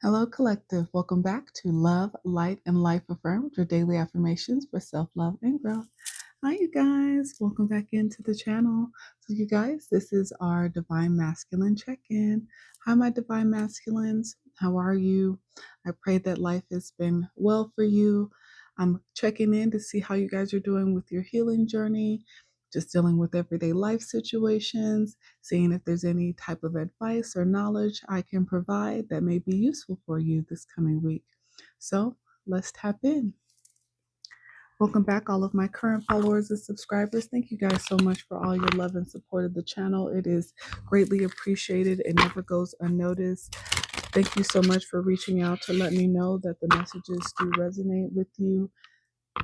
Hello, Collective. Welcome back to Love, Light, and Life Affirmed, your daily affirmations for self-love and growth. Hi, you guys. Welcome back into the channel. So, you guys, this is our Divine Masculine check-in. Hi, my Divine Masculines. How are you? I pray that life has been well for you. I'm checking in to see how you guys are doing with your healing journey, just dealing with everyday life situations, seeing if there's any type of advice or knowledge I can provide that may be useful for you this coming week. So let's tap in. Welcome back, all of my current followers and subscribers. Thank you guys so much for all your love and support of the channel. It is greatly appreciated. It never goes unnoticed. Thank you so much for reaching out to let me know that the messages do resonate with you.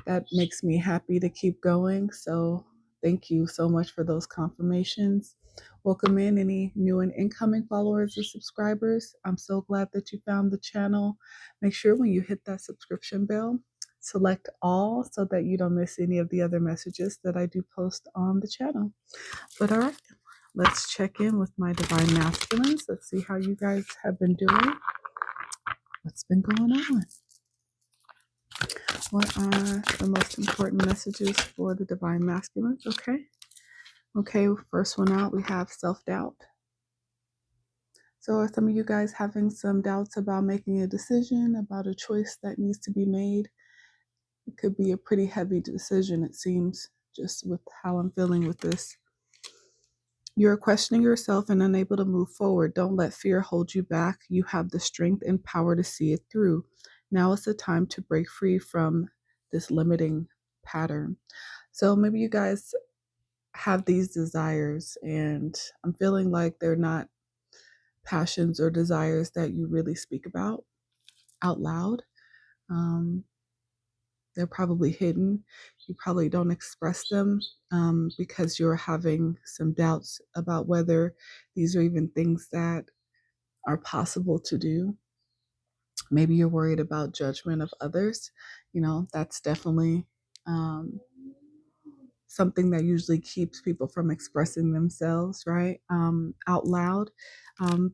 That makes me happy to keep going. So thank you so much for those confirmations. Welcome in any new and incoming followers or subscribers. I'm so glad that you found the channel. Make sure when you hit that subscription bell, select all so that you don't miss any of the other messages that I do post on the channel. But all right, let's check in with my Divine Masculines. Let's see how you guys have been doing. What's been going on? What are the most important messages for the Divine Masculines? Okay, first one out, we have self-doubt. So are some of you guys having some doubts about making a decision, about a choice that needs to be made? It could be a pretty heavy decision, it seems, just with how I'm feeling with this. You're questioning yourself and unable to move forward. Don't let fear hold you back. You have the strength and power to see it through. Now is the time to break free from this limiting pattern. So maybe you guys have these desires, and I'm feeling like they're not passions or desires that you really speak about out loud. They're probably hidden. You probably don't express them because you're having some doubts about whether these are even things that are possible to do. Maybe you're worried about judgment of others. That's definitely something that usually keeps people from expressing themselves, right, out loud.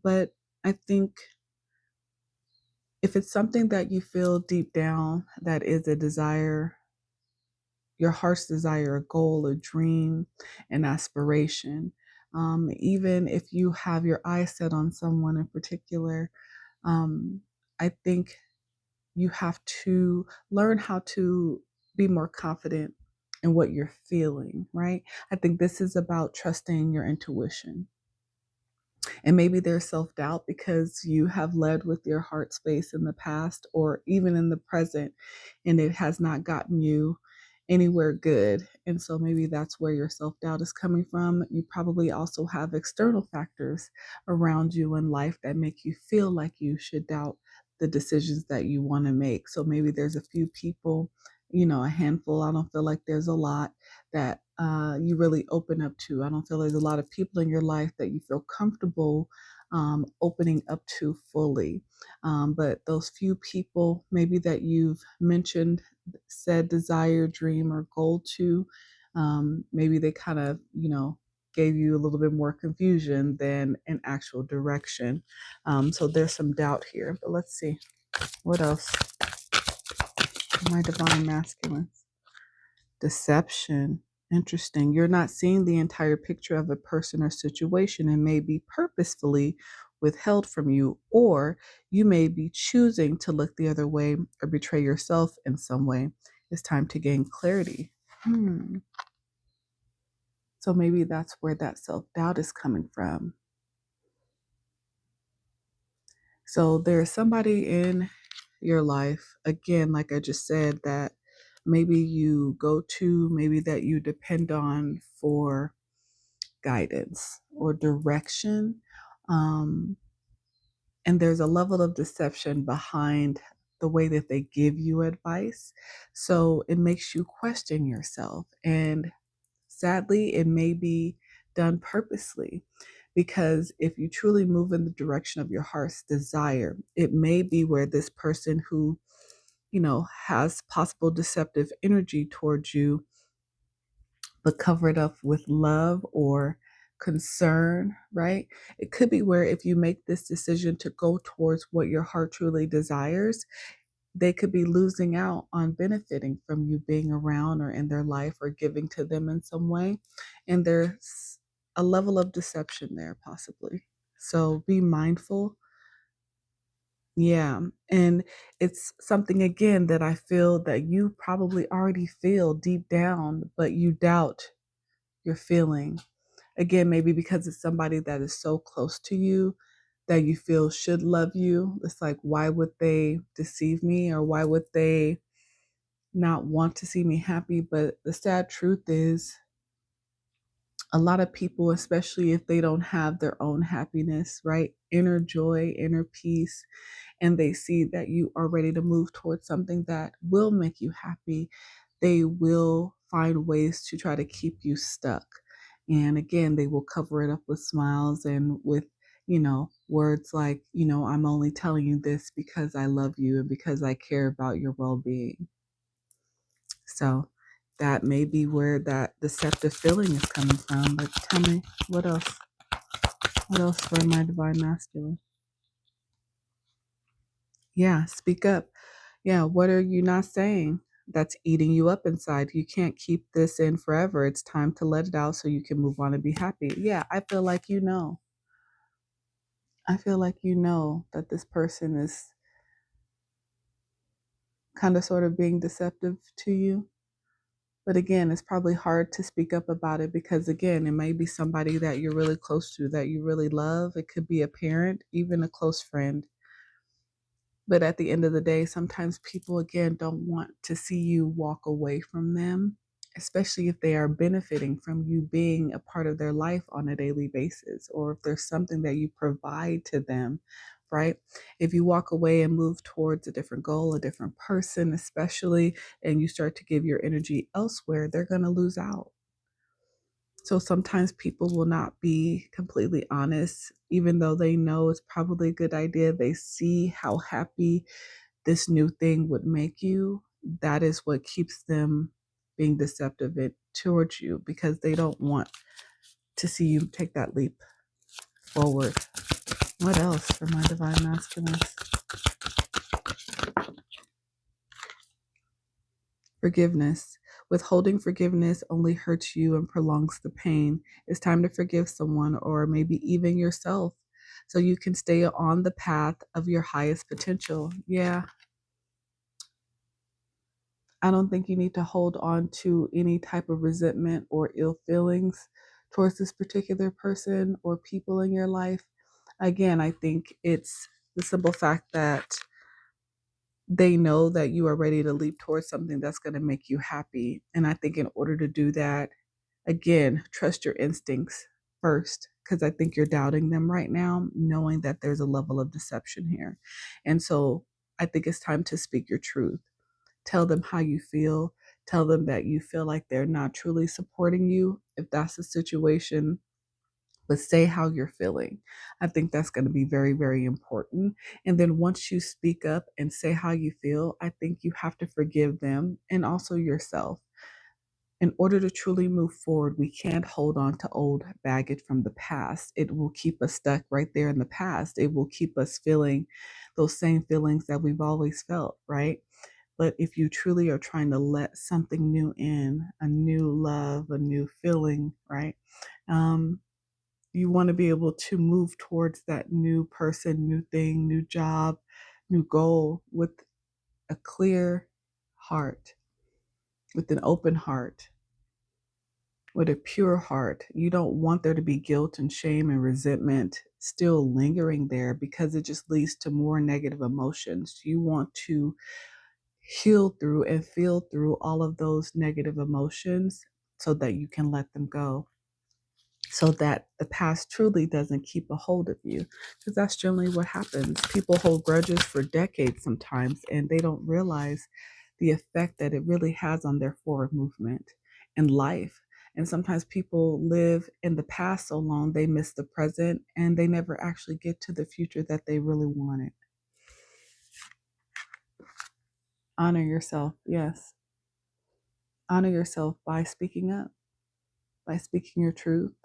But I think if it's something that you feel deep down that is a desire, your heart's desire, a goal, a dream, an aspiration, even if you have your eyes set on someone in particular, I think you have to learn how to be more confident in what you're feeling, right? I think this is about trusting your intuition. And maybe there's self-doubt because you have led with your heart space in the past or even in the present, and it has not gotten you anywhere good. And so maybe that's where your self-doubt is coming from. You probably also have external factors around you in life that make you feel like you should doubt the decisions that you want to make. So maybe there's a few people, a handful. I don't feel like there's a lot that you really open up to. I don't feel there's a lot of people in your life that you feel comfortable opening up to fully. But those few people, maybe that you've mentioned, said desire, dream, or goal to, maybe they kind of, gave you a little bit more confusion than an actual direction. So there's some doubt here. But let's see. What else? My Divine Masculines. Deception. Interesting. You're not seeing the entire picture of a person or situation and may be purposefully withheld from you, or you may be choosing to look the other way or betray yourself in some way. It's time to gain clarity. So maybe that's where that self-doubt is coming from. So there's somebody in your life, again, like I just said, that maybe you go to, maybe that you depend on for guidance or direction. And there's a level of deception behind the way that they give you advice. So it makes you question yourself. And sadly, it may be done purposely, because if you truly move in the direction of your heart's desire, it may be where this person who, has possible deceptive energy towards you, but cover it up with love or concern, right? It could be where if you make this decision to go towards what your heart truly desires, they could be losing out on benefiting from you being around or in their life or giving to them in some way. And there's a level of deception there, possibly. So be mindful. Yeah. And it's something, again, that I feel that you probably already feel deep down, but you doubt you're feeling. Again, maybe because it's somebody that is so close to you that you feel should love you. It's like, why would they deceive me, or why would they not want to see me happy? But the sad truth is, a lot of people, especially if they don't have their own happiness, right? Inner joy, inner peace, and they see that you are ready to move towards something that will make you happy, they will find ways to try to keep you stuck. And again, they will cover it up with smiles and with, words like, I'm only telling you this because I love you and because I care about your well being. So that may be where that deceptive feeling is coming from. But tell me, what else? What else for my divine masculine? Yeah, speak up. Yeah, what are you not saying that's eating you up inside? You can't keep this in forever. It's time to let it out so you can move on and be happy. Yeah, I feel like you know. I feel like you know that this person is kind of sort of being deceptive to you. But again, it's probably hard to speak up about it because, again, it may be somebody that you're really close to, that you really love. It could be a parent, even a close friend. But at the end of the day, sometimes people, again, don't want to see you walk away from them, especially if they are benefiting from you being a part of their life on a daily basis, or if there's something that you provide to them, right? If you walk away and move towards a different goal, a different person, especially, and you start to give your energy elsewhere, they're going to lose out. So sometimes people will not be completely honest, even though they know it's probably a good idea. They see how happy this new thing would make you. That is what keeps them being deceptive towards you, because they don't want to see you take that leap forward. What else for my divine masculines? Forgiveness. Withholding forgiveness only hurts you and prolongs the pain. It's time to forgive someone, or maybe even yourself, so you can stay on the path of your highest potential. Yeah, I don't think you need to hold on to any type of resentment or ill feelings towards this particular person or people in your life. Again, I think it's the simple fact that they know that you are ready to leap towards something that's going to make you happy. And I think in order to do that, again, trust your instincts first, because I think you're doubting them right now, knowing that there's a level of deception here. And so I think it's time to speak your truth. Tell them how you feel. Tell them that you feel like they're not truly supporting you, if that's the situation, but say how you're feeling. I think that's going to be very, very important. And then once you speak up and say how you feel, I think you have to forgive them and also yourself. In order to truly move forward, we can't hold on to old baggage from the past. It will keep us stuck right there in the past. It will keep us feeling those same feelings that we've always felt, right? But if you truly are trying to let something new in, a new love, a new feeling, right? Um, you want to be able to move towards that new person, new thing, new job, new goal with a clear heart, with an open heart, with a pure heart. You don't want there to be guilt and shame and resentment still lingering there, because it just leads to more negative emotions. You want to heal through and feel through all of those negative emotions so that you can let them go, so that the past truly doesn't keep a hold of you. Because that's generally what happens. People hold grudges for decades sometimes, and they don't realize the effect that it really has on their forward movement in life. And sometimes people live in the past so long they miss the present, and they never actually get to the future that they really wanted. Honor yourself, yes. Honor yourself by speaking up, by speaking your truth,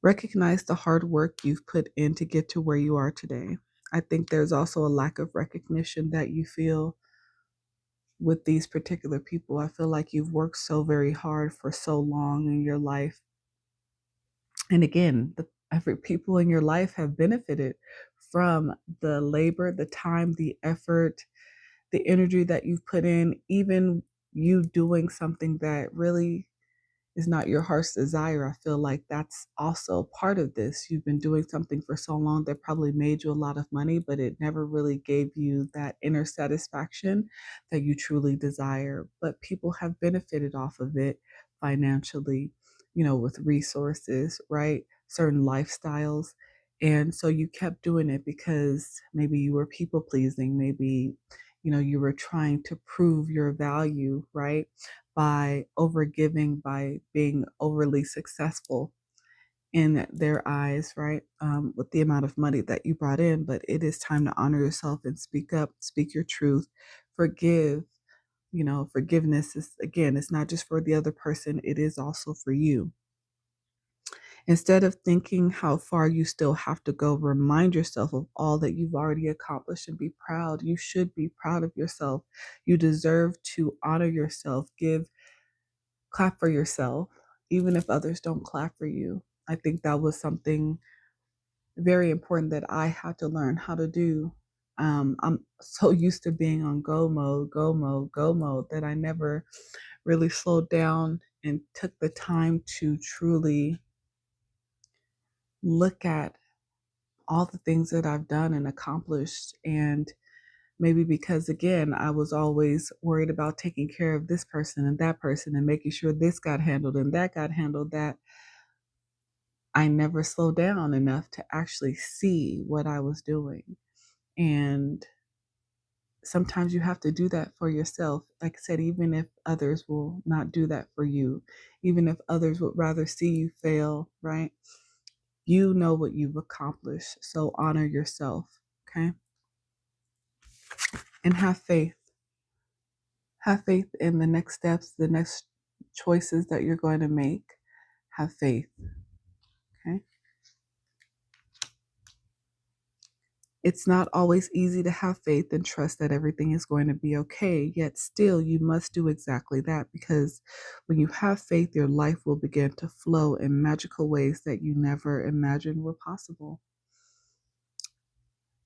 Recognize the hard work you've put in to get to where you are today. I think there's also a lack of recognition that you feel with these particular people. I feel like you've worked so very hard for so long in your life. And again, every people in your life have benefited from the labor, the time, the effort, the energy that you've put in, even you doing something that really is not your heart's desire. I feel like that's also part of this. You've been doing something for so long that probably made you a lot of money, but it never really gave you that inner satisfaction that you truly desire. But people have benefited off of it financially, with resources, right? Certain lifestyles. And so you kept doing it because maybe you were people pleasing, maybe, you were trying to prove your value, right? By overgiving, by being overly successful in their eyes, right? With the amount of money that you brought in. But it is time to honor yourself and speak up, speak your truth, forgive. Forgiveness is, again, it's not just for the other person, it is also for you. Instead of thinking how far you still have to go, remind yourself of all that you've already accomplished and be proud. You should be proud of yourself. You deserve to honor yourself, clap for yourself, even if others don't clap for you. I think that was something very important that I had to learn how to do. I'm so used to being on go mode, go mode, go mode that I never really slowed down and took the time to truly look at all the things that I've done and accomplished. And maybe because, again, I was always worried about taking care of this person and making sure this got handled and that got handled, that I never slowed down enough to actually see what I was doing. And sometimes you have to do that for yourself. Like I said, even if others will not do that for you, even if others would rather see you fail, right? You know what you've accomplished. So honor yourself, okay? And have faith. Have faith in the next steps, the next choices that you're going to make. Have faith, okay? It's not always easy to have faith and trust that everything is going to be okay, yet still you must do exactly that, because when you have faith, your life will begin to flow in magical ways that you never imagined were possible.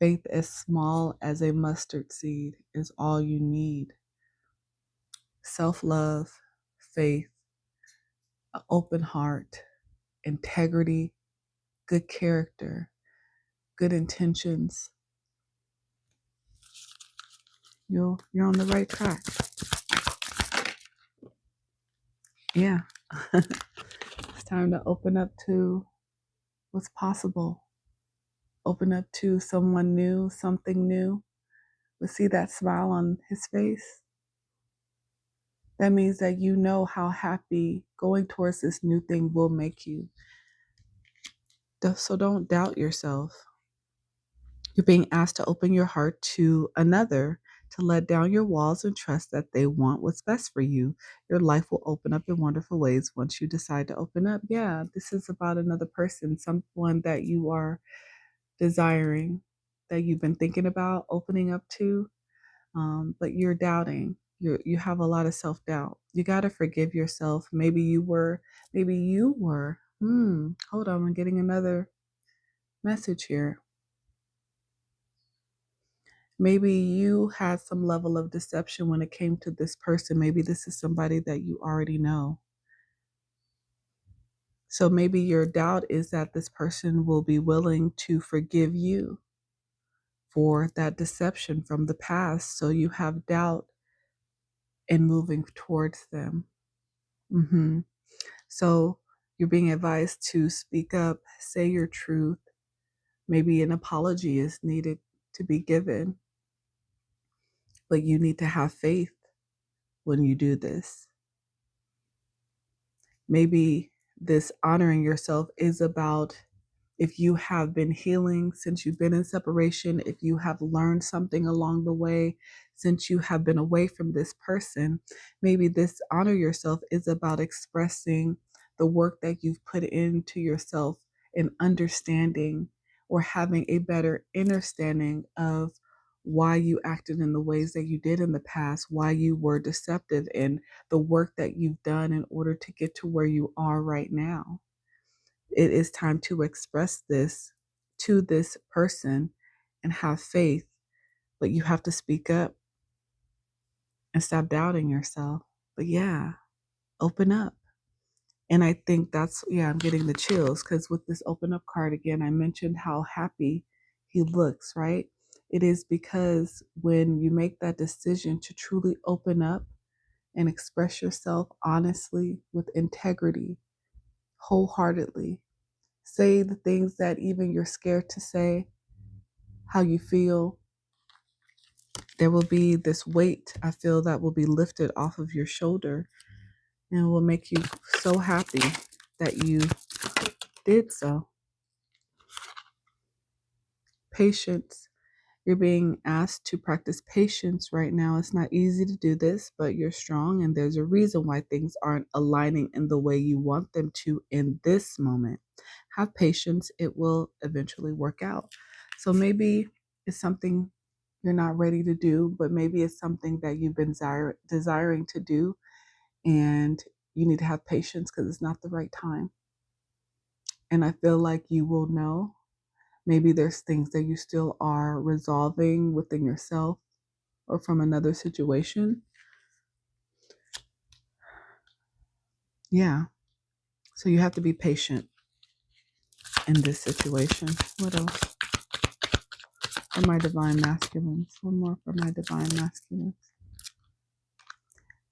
Faith as small as a mustard seed is all you need. Self-love, faith, an open heart, integrity, good character, good intentions. You're on the right track. Yeah. It's time to open up to what's possible. Open up to someone new, something new. We see that smile on his face. That means that you know how happy going towards this new thing will make you. So don't doubt yourself. You're being asked to open your heart to another, to let down your walls and trust that they want what's best for you. Your life will open up in wonderful ways once you decide to open up. Yeah, this is about another person, someone that you are desiring, that you've been thinking about opening up to, but you're doubting. You have a lot of self-doubt. You got to forgive yourself. Maybe you were. Hold on, I'm getting another message here. Maybe you had some level of deception when it came to this person. Maybe this is somebody that you already know. So maybe your doubt is that this person will be willing to forgive you for that deception from the past. So you have doubt in moving towards them. So you're being advised to speak up, say your truth. Maybe an apology is needed to be given, but you need to have faith when you do this. Maybe this honoring yourself is about, if you have been healing since you've been in separation, if you have learned something along the way since you have been away from this person, maybe this honor yourself is about expressing the work that you've put into yourself an understanding or having a better understanding of why you acted in the ways that you did in the past, why you were deceptive, and the work that you've done in order to get to where you are right now. It is time to express this to this person and have faith, but you have to speak up and stop doubting yourself. But yeah, open up. And I think that's, yeah, I'm getting the chills because with this open up card again, I mentioned how happy he looks, right? It is because when you make that decision to truly open up and express yourself honestly, with integrity, wholeheartedly, say the things that even you're scared to say, how you feel, there will be this weight, I feel, that will be lifted off of your shoulder and will make you so happy that you did so. Patience. You're being asked to practice patience right now. It's not easy to do this, but you're strong, and there's a reason why things aren't aligning in the way you want them to in this moment. Have patience, it will eventually work out. So maybe it's something you're not ready to do, but maybe it's something that you've been desiring to do, and you need to have patience because it's not the right time. And I feel like you will know. Maybe there's things that you still are resolving within yourself or from another situation. Yeah. So you have to be patient in this situation. What else? For my divine masculines. One more for my divine masculines.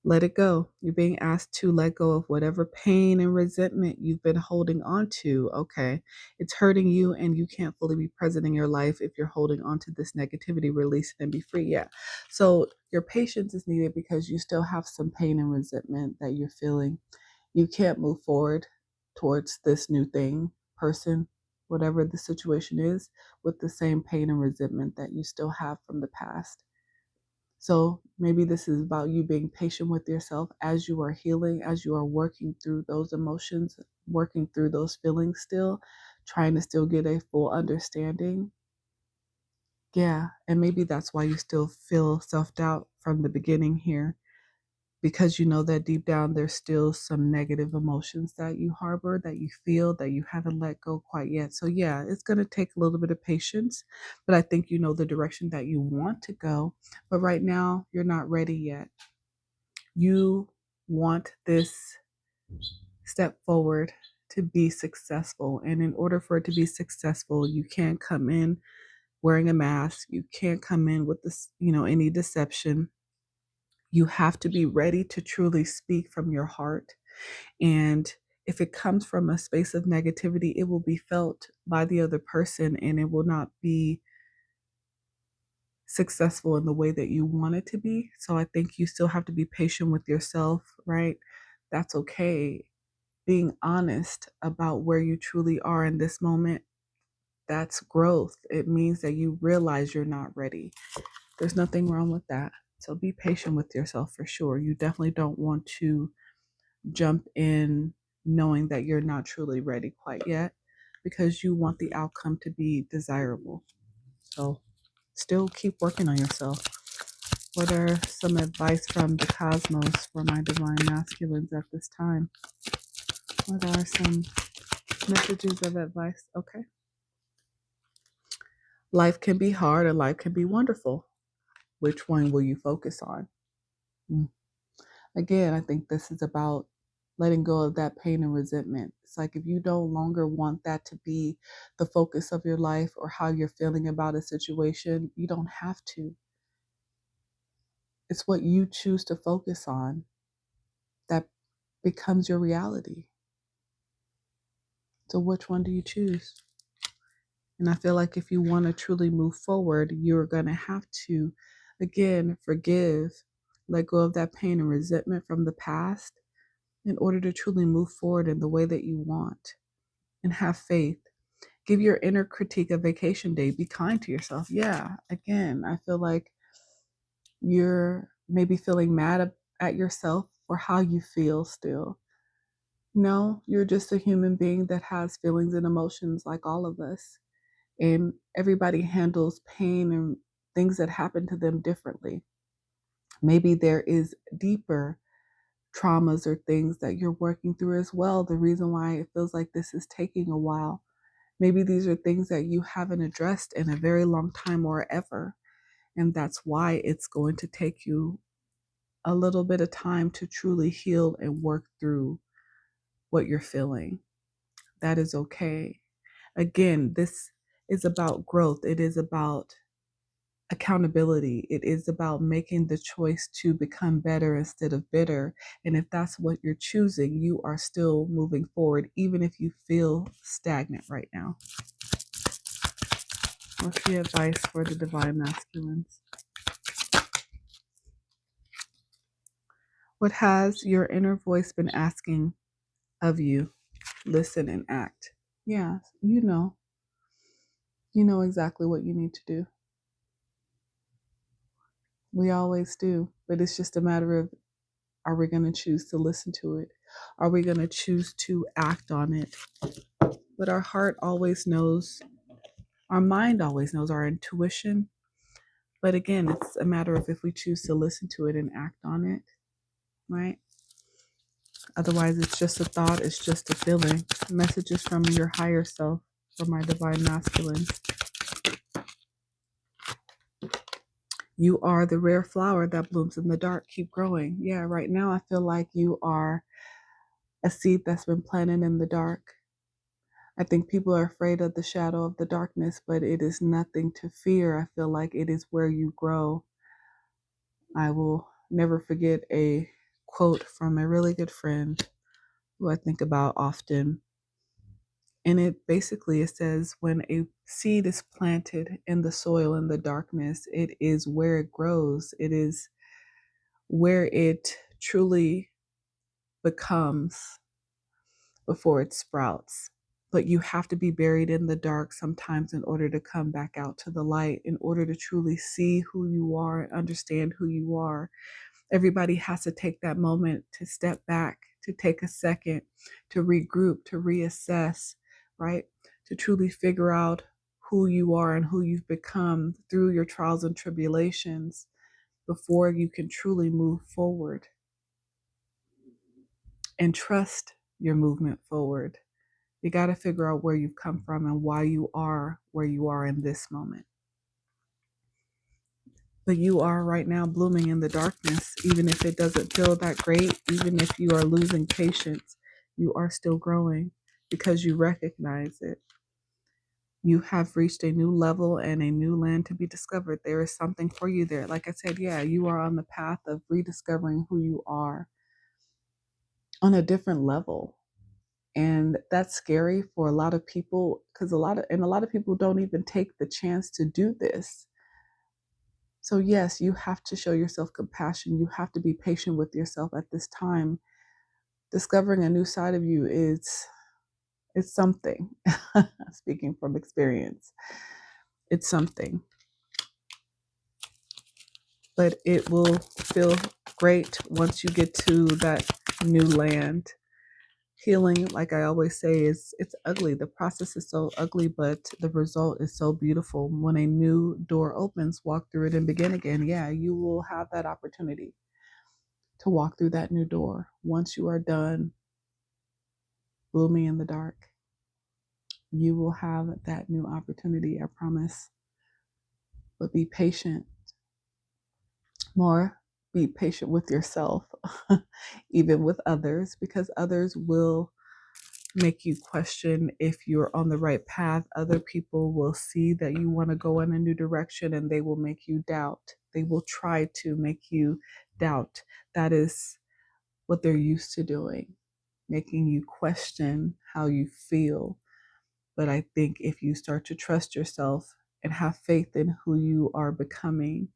Let it go. You're being asked to let go of whatever pain and resentment you've been holding on to. Okay. It's hurting you and you can't fully be present in your life if you're holding on to this negativity. Release it and be free. Yeah. So your patience is needed because you still have some pain and resentment that you're feeling. You can't move forward towards this new thing, person, whatever the situation is, with the same pain and resentment that you still have from the past. So maybe this is about you being patient with yourself as you are healing, as you are working through those emotions, working through those feelings still, trying to still get a full understanding. Yeah, and maybe that's why you still feel self-doubt from the beginning here, because you know that deep down there's still some negative emotions that you harbor, that you feel, that you haven't let go quite yet. So yeah, it's going to take a little bit of patience, but I think you know the direction that you want to go. But right now, you're not ready yet. You want this step forward to be successful. And in order for it to be successful, you can't come in wearing a mask. You can't come in with this, any deception. You have to be ready to truly speak from your heart. And if it comes from a space of negativity, it will be felt by the other person and it will not be successful in the way that you want it to be. So I think you still have to be patient with yourself, right? That's okay. Being honest about where you truly are in this moment, that's growth. It means that you realize you're not ready. There's nothing wrong with that. So be patient with yourself for sure. You definitely don't want to jump in knowing that you're not truly ready quite yet because you want the outcome to be desirable. So still keep working on yourself. What are some advice from the cosmos for my divine masculines at this time? What are some messages of advice? Okay. Life can be hard and life can be wonderful. Which one will you focus on? Again, I think this is about letting go of that pain and resentment. It's like if you no longer want that to be the focus of your life or how you're feeling about a situation, you don't have to. It's what you choose to focus on that becomes your reality. So which one do you choose? And I feel like if you want to truly move forward, you're going to have to, again, forgive, let go of that pain and resentment from the past in order to truly move forward in the way that you want and have faith. Give your inner critique a vacation day. Be kind to yourself. Yeah, again, I feel like you're maybe feeling mad at yourself for how you feel still. No, you're just a human being that has feelings and emotions like all of us. And everybody handles pain and things that happen to them differently. Maybe there is deeper traumas or things that you're working through as well. The reason why it feels like this is taking a while. Maybe these are things that you haven't addressed in a very long time or ever. And that's why it's going to take you a little bit of time to truly heal and work through what you're feeling. That is okay. Again, this is about growth. It is about accountability. It is about making the choice to become better instead of bitter. And if that's what you're choosing, you are still moving forward, even if you feel stagnant right now. What's the advice for the divine masculines? What has your inner voice been asking of you? Listen and act. Yeah, you know. You know exactly what you need to do. We always do. But it's just a matter of, are we going to choose to listen to it? Are we going to choose to act on it? But our heart always knows, our mind always knows, our intuition. But again, it's a matter of if we choose to listen to it and act on it, right? Otherwise, it's just a thought, it's just a feeling. Messages from your higher self, from my divine masculines. You are the rare flower that blooms in the dark. Keep growing. Yeah, right now I feel like you are a seed that's been planted in the dark. I think people are afraid of the shadow of the darkness, but it is nothing to fear. I feel like it is where you grow. I will never forget a quote from a really good friend who I think about often. And it says, when a seed is planted in the soil in the darkness, it is where it grows. It is where it truly becomes before it sprouts. But you have to be buried in the dark sometimes in order to come back out to the light, in order to truly see who you are and understand who you are. Everybody has to take that moment to step back, to take a second, to regroup, to reassess, right? To truly figure out who you are and who you've become through your trials and tribulations before you can truly move forward and trust your movement forward. You got to figure out where you've come from and why you are where you are in this moment. But you are right now blooming in the darkness, even if it doesn't feel that great, even if you are losing patience, you are still growing because you recognize it. You have reached a new level and a new land to be discovered. There is something for you there. Like I said, yeah, you are on the path of rediscovering who you are on a different level. And that's scary for a lot of people because a lot of people don't even take the chance to do this. So yes, you have to show yourself compassion. You have to be patient with yourself at this time. Discovering a new side of you is it's something. Speaking from experience, it's something. But it will feel great once you get to that new land. Healing, like I always say, is it's ugly. The process is so ugly, but the result is so beautiful. When a new door opens, walk through it and begin again. Yeah, you will have that opportunity to walk through that new door once you are done blooming in the dark. You will have that new opportunity, I promise. But be patient. More, be patient with yourself, even with others, because others will make you question if you're on the right path. Other people will see that you want to go in a new direction and they will make you doubt. They will try to make you doubt. That is what they're used to doing, making you question how you feel. But I think if you start to trust yourself and have faith in who you are becoming,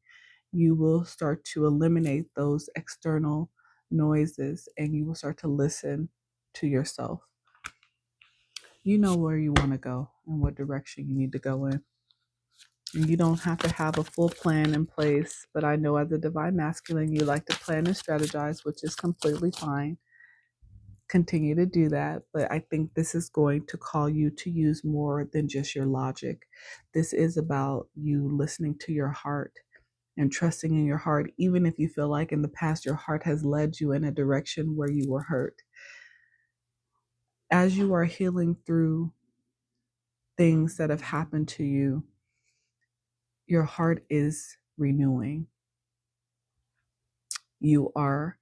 you will start to eliminate those external noises and you will start to listen to yourself. You know where you want to go and what direction you need to go in. And you don't have to have a full plan in place, but I know as a divine masculine, you like to plan and strategize, which is completely fine. continue to do that. But I think this is going to call you to use more than just your logic. This is about you listening to your heart and trusting in your heart, even if you feel like in the past your heart has led you in a direction where you were hurt. As you are healing through things that have happened to you, your heart is renewing. You are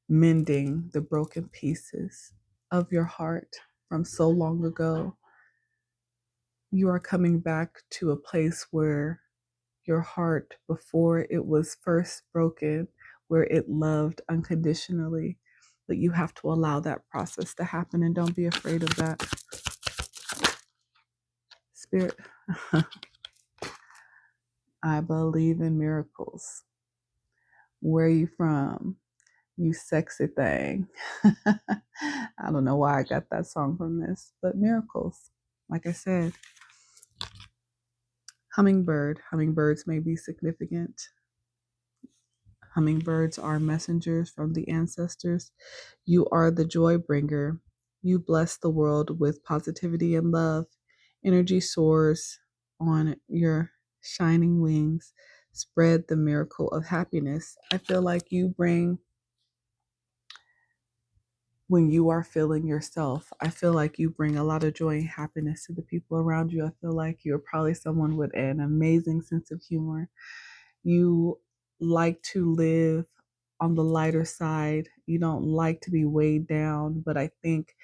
mending the broken pieces of your heart from so long ago. You are coming back to a place where your heart, before it was first broken, where it loved unconditionally. But you have to allow that process to happen, and don't be afraid of that. Spirit, I believe in miracles. Where are you from? You sexy thing. I don't know why I got that song from this, but miracles. Like I said, hummingbird. Hummingbirds may be significant. Hummingbirds are messengers from the ancestors. You are the joy bringer. You bless the world with positivity and love. Energy soars on your shining wings. Spread the miracle of happiness. I feel like you bring, when you are feeling yourself, I feel like you bring a lot of joy and happiness to the people around you. I feel like you're probably someone with an amazing sense of humor. You like to live on the lighter side. You don't like to be weighed down, but I think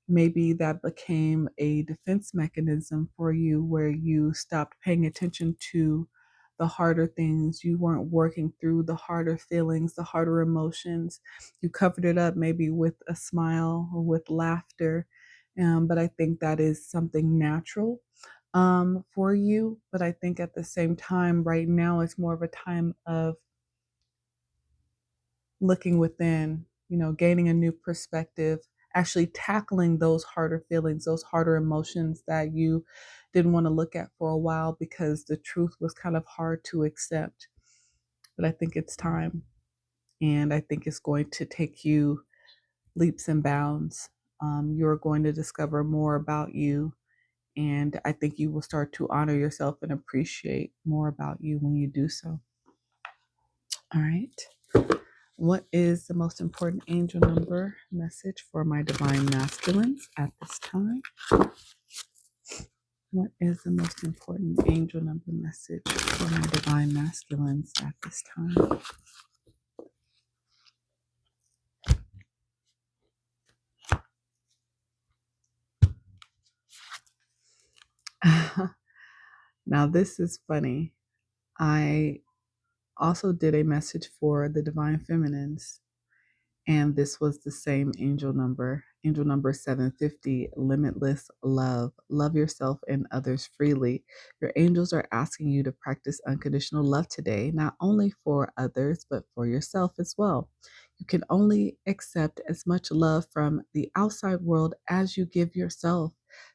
maybe that became a defense mechanism for you where you stopped paying attention to the harder things. You weren't working through the harder feelings, the harder emotions. You covered it up maybe with a smile or with laughter. But I think that is something natural for you. But I think at the same time, right now, it's more of a time of looking within, gaining a new perspective, actually tackling those harder feelings, those harder emotions that you didn't want to look at for a while because the truth was kind of hard to accept. But I think it's time. And I think it's going to take you leaps and bounds. You're going to discover more about you. And I think you will start to honor yourself and appreciate more about you when you do so. All right. What is the most important angel number message for my divine masculines at this time? What is the most important angel number message for my divine masculines at this time? Now, this is funny. I also did a message for the divine feminines, and this was the same angel number 750, limitless love. Love yourself and others freely. Your angels are asking you to practice unconditional love today, not only for others, but for yourself as well. You can only accept as much love from the outside world as you give yourself.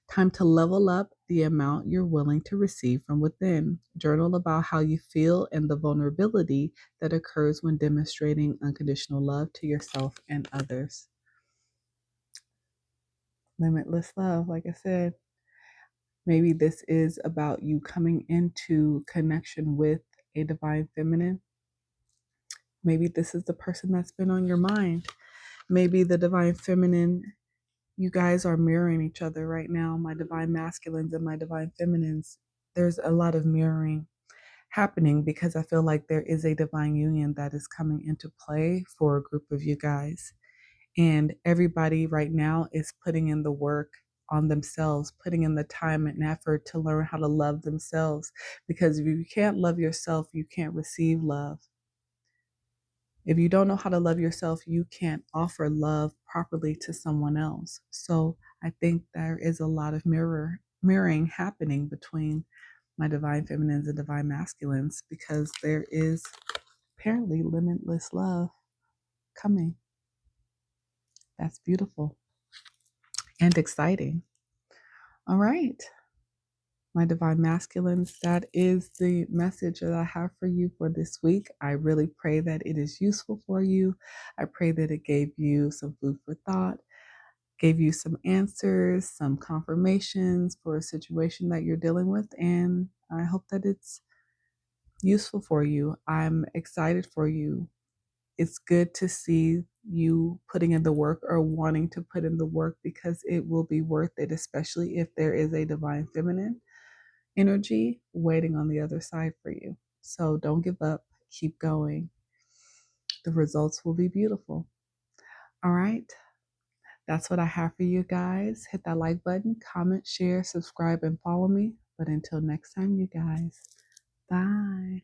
Time to level up the amount you're willing to receive from within. Journal about how you feel and the vulnerability that occurs when demonstrating unconditional love to yourself and others. Limitless love, like I said, maybe this is about you coming into connection with a divine feminine. Maybe this is the person that's been on your mind. Maybe the divine feminine, you guys are mirroring each other right now, my divine masculines and my divine feminines. There's a lot of mirroring happening because I feel like there is a divine union that is coming into play for a group of you guys. And everybody right now is putting in the work on themselves, putting in the time and effort to learn how to love themselves. Because if you can't love yourself, you can't receive love. If you don't know how to love yourself, you can't offer love properly to someone else. So I think there is a lot of mirroring happening between my divine feminines and divine masculines because there is apparently limitless love coming. That's beautiful and exciting. All right, my divine masculines, that is the message that I have for you for this week. I really pray that it is useful for you. I pray that it gave you some food for thought. gave you some answers, some confirmations for a situation that you're dealing with, and I hope that it's useful for you. I'm excited for you. It's good to see you putting in the work or wanting to put in the work, because it will be worth it, especially if there is a divine feminine energy waiting on the other side for you. So don't give up, keep going. The results will be beautiful. All right. That's what I have for you guys. Hit that like button, comment, share, subscribe, and follow me. But until next time, you guys, bye.